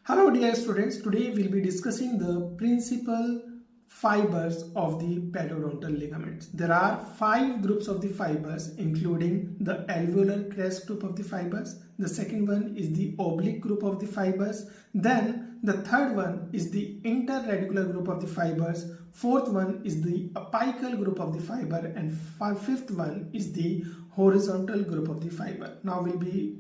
Hello dear students, today we'll be discussing the principal fibers of the periodontal ligaments. There are 5 groups of the fibers, including the alveolar crest group of the fibers. The second one is the oblique group of the fibers. Then the third one is the interradicular group of the fibers. Fourth one is the apical group of the fiber, and fifth one is the horizontal group of the fiber. Now we'll be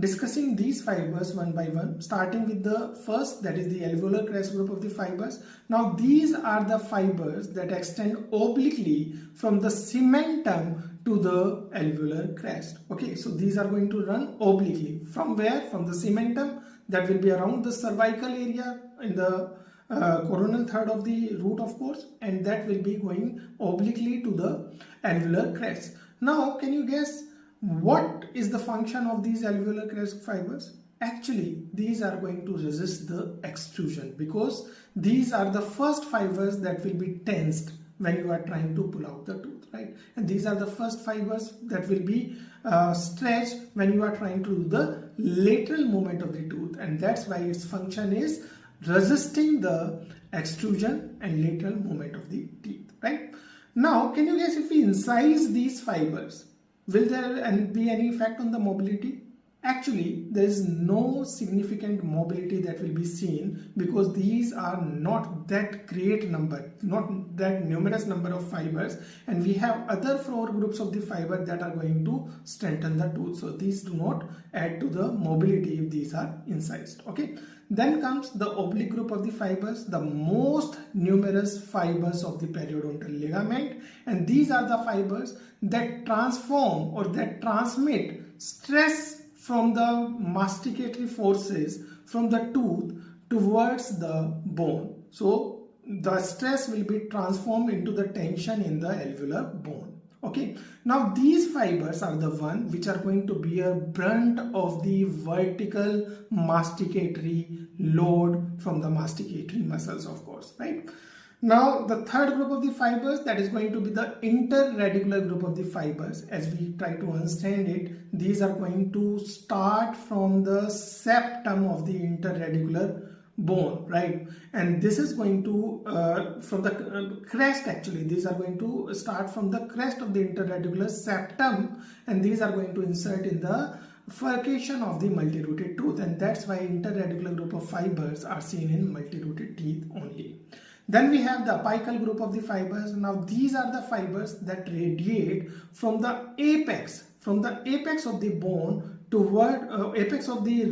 discussing these fibers one by one, starting with the first, that is the alveolar crest group of the fibers. Now these are the fibers that extend obliquely from the cementum to the alveolar crest. Okay, so these are going to run obliquely. From where? From the cementum, that will be around the cervical area in the coronal third of the root, of course, and that will be going obliquely to the alveolar crest. Now can you guess what is the function of these alveolar crest fibers? Actually, these are going to resist the extrusion, because these are the first fibers that will be tensed when you are trying to pull out the tooth, right? And these are the first fibers that will be stretched when you are trying to do the lateral movement of the tooth, and that's why its function is resisting the extrusion and lateral movement of the teeth, right? Now can you guess, if we incise these fibers, will there be any effect on the mobility? Actually, there is no significant mobility that will be seen, because these are not that great number, not that numerous number of fibers, and we have other 4 groups of the fiber that are going to strengthen the tooth. So these do not add to the mobility if these are incised. Okay. Then comes the oblique group of the fibers, the most numerous fibers of the periodontal ligament, and these are the fibers that transform or that transmit stress from the masticatory forces from the tooth towards the bone. So the stress will be transformed into the tension in the alveolar bone. Okay, now these fibers are the one which are going to bear brunt of the vertical masticatory load from the masticatory muscles, of course, right? Now the third group of the fibers, that is going to be the interradicular group of the fibers. As we try to understand it, these are going to start from the septum of the interradicular bone, right? And this is going to from the crest, actually these are going to start from the crest of the interradicular septum, and these are going to insert in the furcation of the multi-rooted tooth, and that's why interradicular group of fibers are seen in multi-rooted teeth only. Then we have the apical group of the fibers. Now these are the fibers that radiate from the apex of the bone toward apex of the